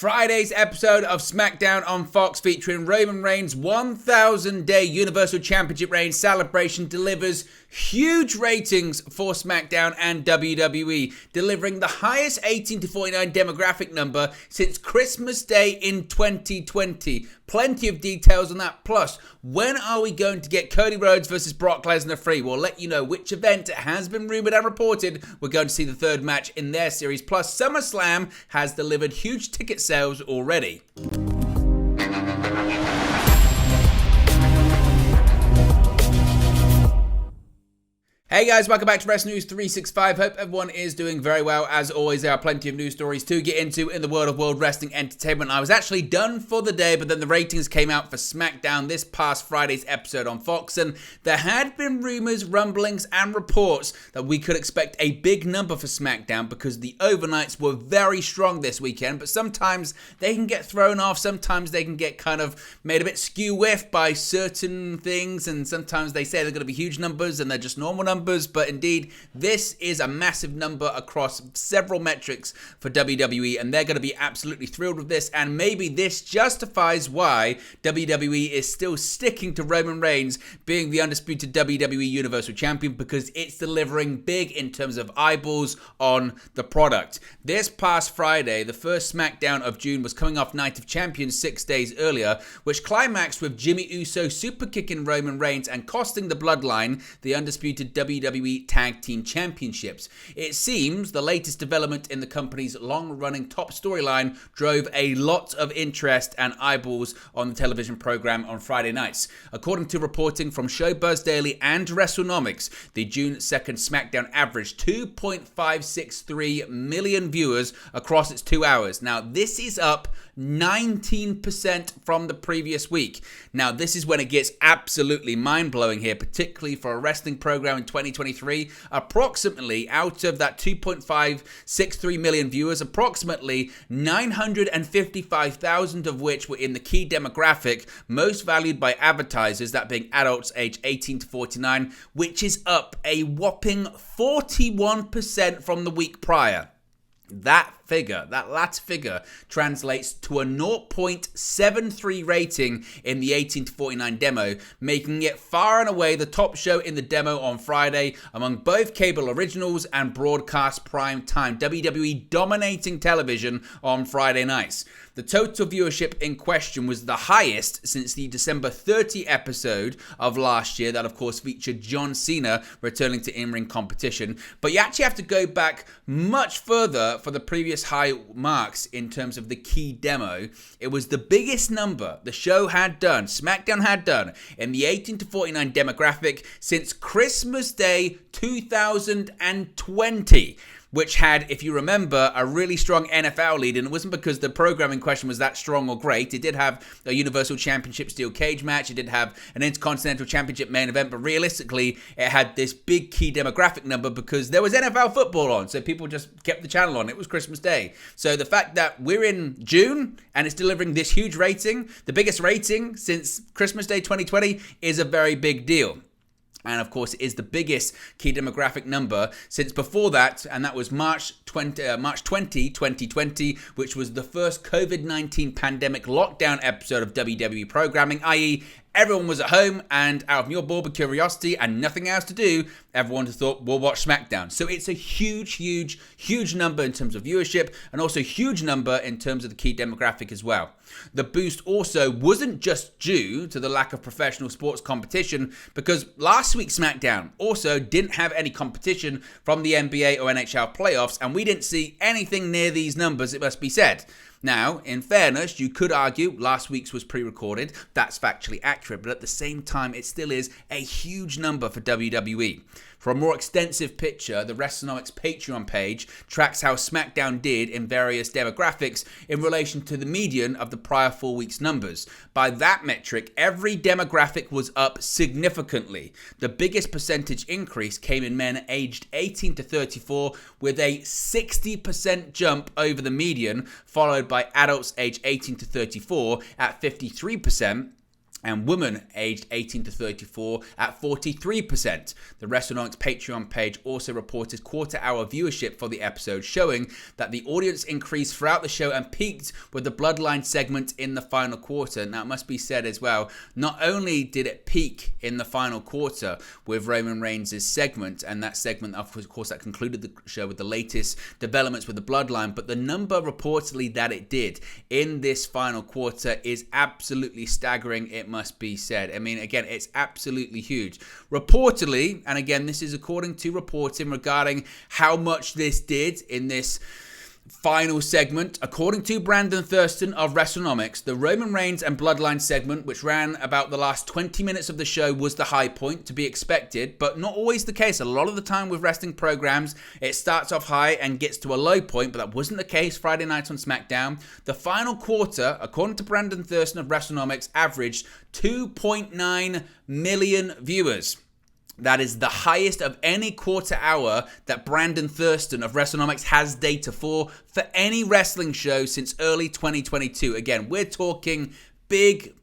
Friday's episode of Smackdown on Fox featuring Roman Reigns' 1,000-day Universal Championship reign celebration delivers huge ratings for Smackdown and WWE, delivering the highest 18 to 49 demographic number since Christmas Day in 2020. Plenty of details on that. Plus, when are we going to get Cody Rhodes versus Brock Lesnar free? We'll let you know which event has been rumored and reported. We're going to see the third match in their series. Plus, SummerSlam has delivered huge ticket sales already. Hey guys, welcome back to Wrestling News 365. Hope everyone is doing very well. As always, there are plenty of news stories to get into in the world of World Wrestling Entertainment. I was actually done for the day, but then the ratings came out for Smackdown this past Friday's episode on Fox, and there had been rumors, rumblings, and reports that we could expect a big number for Smackdown because the overnights were very strong this weekend, but sometimes they can get thrown off, sometimes they can get kind of made a bit skew-whiff by certain things, and sometimes they say they're going to be huge numbers and they're just normal numbers. But indeed, this is a massive number across several metrics for WWE, and they're going to be absolutely thrilled with this, and maybe this justifies why WWE is still sticking to Roman Reigns being the undisputed WWE Universal Champion, because it's delivering big in terms of eyeballs on the product. This past Friday, the first Smackdown of June, was coming off Night of Champions 6 days earlier, which climaxed with Jimmy Uso super kicking Roman Reigns and costing the Bloodline the undisputed WWE Tag Team Championships. It seems the latest development in the company's long-running top storyline drove a lot of interest and eyeballs on the television program on Friday nights. According to reporting from Showbuzz Daily and WrestleNomics, the June 2nd Smackdown averaged 2.563 million viewers across its 2 hours. Now, this is up 19% from the previous week. Now, this is when it gets absolutely mind-blowing here, particularly for a wrestling program in 2023. Approximately, out of that 2.563 million viewers, approximately 955,000 of which were in the key demographic most valued by advertisers, that being adults aged 18 to 49, which is up a whopping 41% from the week prior. That latter figure, translates to a 0.73 rating in the 18 to 49 demo, making it far and away the top show in the demo on Friday among both cable originals and broadcast prime time. WWE dominating television on Friday nights. The total viewership in question was the highest since the December 30 episode of last year, that of course featured John Cena returning to in-ring competition. But you actually have to go back much further for the previous high marks in terms of the key demo. It was the biggest number the show had done, Smackdown had done, in the 18 to 49 demographic since Christmas Day 2020. Which had, if you remember, a really strong NFL lead. And it wasn't because the program in question was that strong or great. It did have a Universal Championship Steel Cage match. It did have an Intercontinental Championship main event. But realistically, it had this big key demographic number because there was NFL football on. So people just kept the channel on. It was Christmas Day. So the fact that we're in June and it's delivering this huge rating, the biggest rating since Christmas Day 2020, is a very big deal. And of course, it is the biggest key demographic number since before that, and that was March 20, 2020, which was the first COVID-19 pandemic lockdown episode of WWE programming, i.e., everyone was at home and out of mere morbid curiosity and nothing else to do, everyone just thought, we'll watch Smackdown. So it's a huge number in terms of viewership, and also a huge number in terms of the key demographic as well. The boost also wasn't just due to the lack of professional sports competition, because last week's Smackdown also didn't have any competition from the NBA or NHL playoffs, and we didn't see anything near these numbers, it must be said. Now, in fairness, you could argue last week's was pre-recorded. That's factually accurate, but at the same time, it still is a huge number for WWE. For a more extensive picture, the WrestleNomics Patreon page tracks how SmackDown did in various demographics in relation to the median of the prior 4 weeks' numbers. By that metric, every demographic was up significantly. The biggest percentage increase came in men aged 18 to 34, with a 60% jump over the median, followed by adults aged 18 to 34 at 53%. and women aged 18 to 34 at 43%. The WrestleNomics Patreon page also reported quarter-hour viewership for the episode, showing that the audience increased throughout the show and peaked with the Bloodline segment in the final quarter. Now, it must be said as well, not only did it peak in the final quarter with Roman Reigns' segment, and that segment, of course, that concluded the show with the latest developments with the Bloodline, but the number reportedly that it did in this final quarter is absolutely staggering. It must be said. I mean, again, it's absolutely huge. Reportedly, and again, this is according to reporting regarding how much this did in this final segment, according to Brandon Thurston of WrestleNomics, the Roman Reigns and Bloodline segment, which ran about the last 20 minutes of the show, was the high point, to be expected, but not always the case. A lot of the time with wrestling programs, it starts off high and gets to a low point, but that wasn't the case Friday night on Smackdown. The final quarter, according to Brandon Thurston of WrestleNomics, averaged 2.9 million viewers. That is the highest of any quarter hour that Brandon Thurston of WrestleNomics has data for any wrestling show since early 2022. Again, we're talking big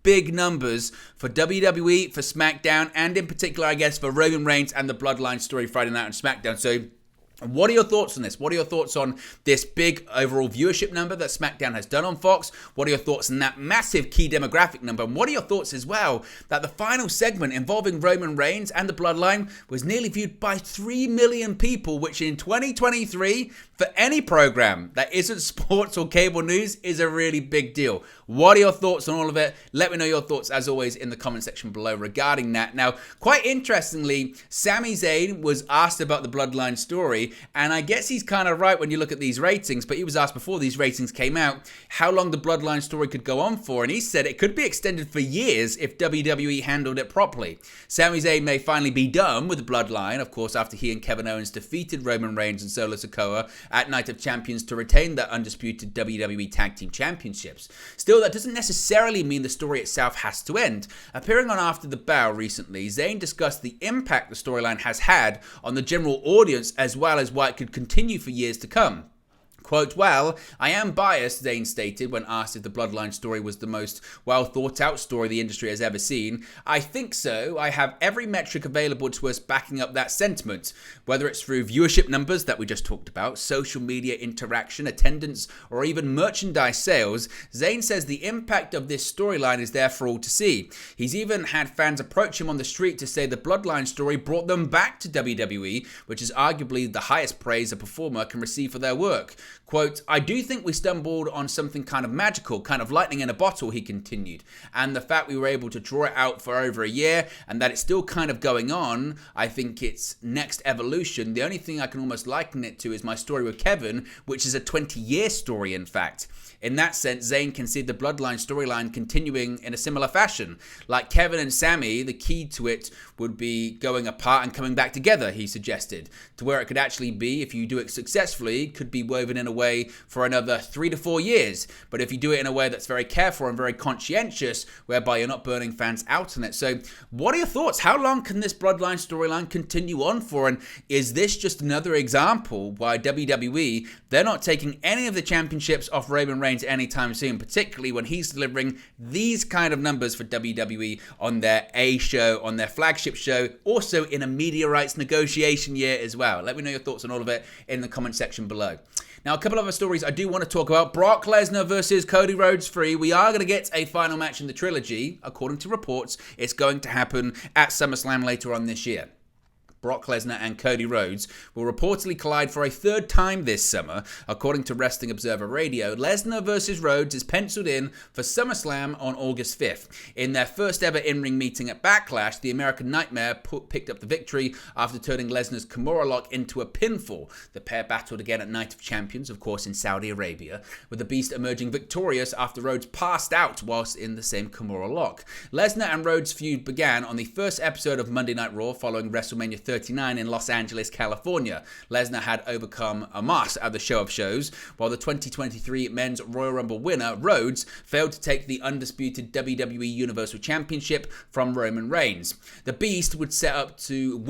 numbers for WWE, for SmackDown, and in particular, I guess, for Roman Reigns and the Bloodline story Friday night on SmackDown. So, what are your thoughts on this? What are your thoughts on this big overall viewership number that SmackDown has done on Fox? What are your thoughts on that massive key demographic number? And what are your thoughts as well that the final segment involving Roman Reigns and the Bloodline was nearly viewed by 3 million people, which in 2023, for any program that isn't sports or cable news, is a really big deal. What are your thoughts on all of it? Let me know your thoughts, as always, in the comment section below regarding that. Now, quite interestingly, Sami Zayn was asked about the Bloodline story, and I guess he's kind of right when you look at these ratings, but he was asked before these ratings came out how long the Bloodline story could go on for, and he said it could be extended for years if WWE handled it properly. Sami Zayn may finally be done with the Bloodline, of course, after he and Kevin Owens defeated Roman Reigns and Solo Sikoa at Night of Champions to retain their undisputed WWE Tag Team Championships. Still, that doesn't necessarily mean the story itself has to end. Appearing on After the Bell recently, Zayn discussed the impact the storyline has had on the general audience, as well as why it could continue for years to come. Quote, "Well, I am biased," Zayn stated when asked if the Bloodline story was the most well-thought-out story the industry has ever seen. "I think so. I have every metric available to us backing up that sentiment, whether it's through viewership numbers that we just talked about, social media interaction, attendance, or even merchandise sales." Zayn says the impact of this storyline is there for all to see. He's even had fans approach him on the street to say the Bloodline story brought them back to WWE, which is arguably the highest praise a performer can receive for their work. Quote, "I do think we stumbled on something kind of magical, kind of lightning in a bottle," he continued. "And the fact we were able to draw it out for over a year and that it's still kind of going on, I think it's next evolution. The only thing I can almost liken it to is my story with Kevin, which is a 20-year story, in fact." In that sense, Zayn can see the Bloodline storyline continuing in a similar fashion. Like Kevin and Sami, the key to it would be going apart and coming back together, he suggested. To where it could actually be, if you do it successfully, could be woven in a way for another 3 to 4 years. But if you do it in a way that's very careful and very conscientious, whereby you're not burning fans out on it. So what are your thoughts? How long can this Bloodline storyline continue on for? And is this just another example why WWE, they're not taking any of the championships off Roman Reigns anytime soon, particularly when he's delivering these kind of numbers for WWE on their A show, on their flagship show, also in a media rights negotiation year as well. Let me know your thoughts on all of it in the comment section below. Now, a couple of other stories I do want to talk about. Brock Lesnar versus Cody Rhodes 3. We are going to get a final match in the trilogy. According to reports, it's going to happen at SummerSlam later on this year. Brock Lesnar and Cody Rhodes will reportedly collide for a third time this summer. According to Wrestling Observer Radio, Lesnar versus Rhodes is penciled in for SummerSlam on August 5th. In their first ever in-ring meeting at Backlash, the American Nightmare picked up the victory after turning Lesnar's Kimura lock into a pinfall. The pair battled again at Night of Champions, of course in Saudi Arabia, with the Beast emerging victorious after Rhodes passed out whilst in the same Kimura lock. Lesnar and Rhodes' feud began on the first episode of Monday Night Raw following WrestleMania 30 39 in Los Angeles, California. Lesnar had overcome Omos at the Show of Shows, while the 2023 Men's Royal Rumble winner, Rhodes, failed to take the undisputed WWE Universal Championship from Roman Reigns. The Beast was set up to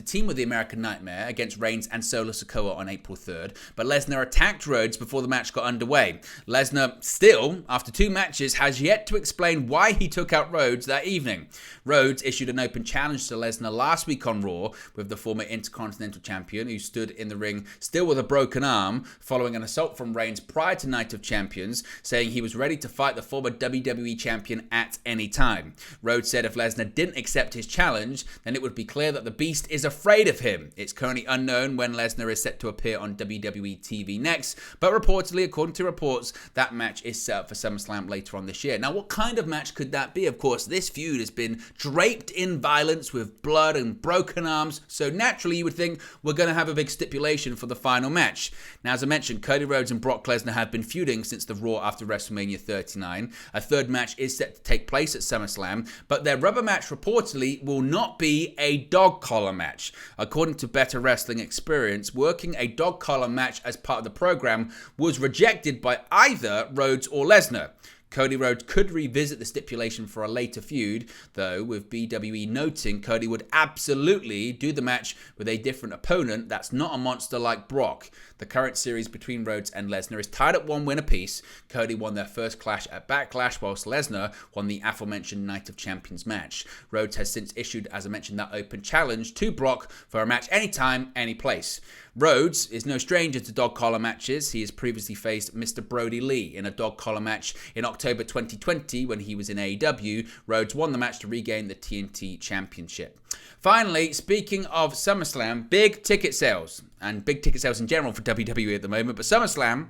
team with the American Nightmare against Reigns and Solo Sikoa on April 3rd, but Lesnar attacked Rhodes before the match got underway. Lesnar still, after 2 matches, has yet to explain why he took out Rhodes that evening. Rhodes issued an open challenge to Lesnar last week on Raw, with the former Intercontinental Champion, who stood in the ring still with a broken arm following an assault from Reigns prior to Night of Champions, saying he was ready to fight the former WWE Champion at any time. Rhodes said if Lesnar didn't accept his challenge, then it would be clear that the Beast is afraid of him. It's currently unknown when Lesnar is set to appear on WWE TV next, but reportedly, according to reports, that match is set up for SummerSlam later on this year. Now, what kind of match could that be? Of course, this feud has been draped in violence with blood and broken arms, so naturally you would think we're going to have a big stipulation for the final match. Now, as I mentioned, Cody Rhodes and Brock Lesnar have been feuding since the Raw after WrestleMania 39. A third match is set to take place at SummerSlam, but their rubber match reportedly will not be a dog collar match. According to Better Wrestling Experience, working a dog collar match as part of the program was rejected by either Rhodes or Lesnar. Cody Rhodes could revisit the stipulation for a later feud, though, with BWE noting Cody would absolutely do the match with a different opponent that's not a monster like Brock. The current series between Rhodes and Lesnar is tied at 1 win apiece. Cody won their first clash at Backlash, whilst Lesnar won the aforementioned Night of Champions match. Rhodes has since issued, as I mentioned, that open challenge to Brock for a match anytime, any place. Rhodes is no stranger to dog collar matches. He has previously faced Mr. Brody Lee in a dog collar match in October 2020 when he was in AEW. Rhodes won the match to regain the TNT Championship. Finally, speaking of SummerSlam, big ticket sales, and big ticket sales in general for WWE at the moment, but SummerSlam,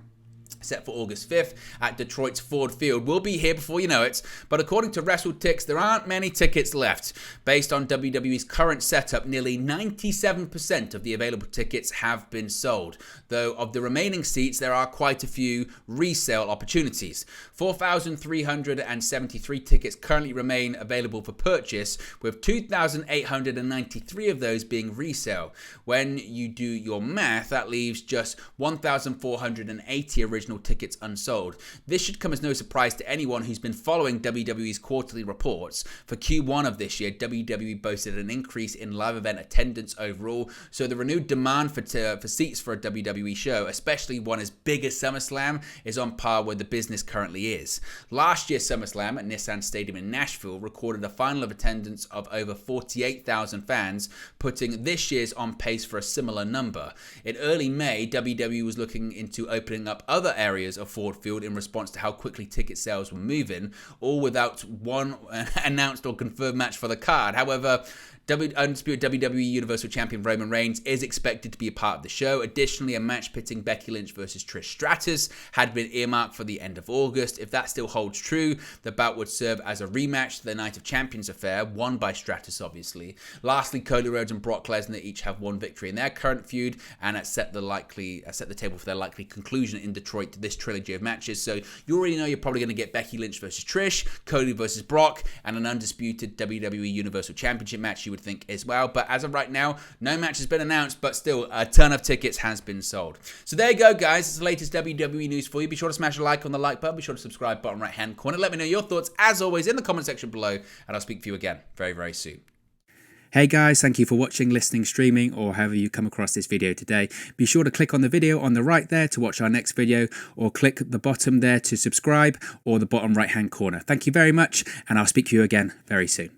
set for August 5th at Detroit's Ford Field, will be here before you know it, but according to WrestleTix, there aren't many tickets left. Based on WWE's current setup, nearly 97% of the available tickets have been sold, though of the remaining seats, there are quite a few resale opportunities. 4,373 tickets currently remain available for purchase, with 2,893 of those being resale. When you do your math, that leaves just 1,480 original tickets unsold. This should come as no surprise to anyone who's been following WWE's quarterly reports. For Q1 of this year, WWE boasted an increase in live event attendance overall, so the renewed demand for seats for a WWE show, especially one as big as SummerSlam, is on par where the business currently is. Last year's SummerSlam at Nissan Stadium in Nashville recorded a final of attendance of over 48,000 fans, putting this year's on pace for a similar number. In early May, WWE was looking into opening up other areas of Ford Field in response to how quickly ticket sales were moving, all without one announced or confirmed match for the card. However, undisputed WWE Universal Champion Roman Reigns is expected to be a part of the show. Additionally, a match pitting Becky Lynch versus Trish Stratus had been earmarked for the end of August. If that still holds true, the bout would serve as a rematch to the Night of Champions affair, won by Stratus, obviously. Lastly, Cody Rhodes and Brock Lesnar each have one victory in their current feud, and has set the table for their likely conclusion in Detroit to this trilogy of matches. So you already know you're probably going to get Becky Lynch versus Trish, Cody versus Brock, and an undisputed WWE Universal Championship match, you would think, as well. But as of right now, no match has been announced, but still a ton of tickets has been sold. So there you go, guys. It's the latest WWE news for you. Be sure to smash a like on the like button. Be sure to subscribe, bottom right hand corner. Let me know your thoughts, as always, in the comment section below, and I'll speak to you again very, very soon. Hey guys, thank you for watching, listening, streaming, or however you come across this video today. Be sure to click on the video on the right there to watch our next video, or click the bottom there to subscribe, or the bottom right hand corner. Thank you very much, and I'll speak to you again very soon.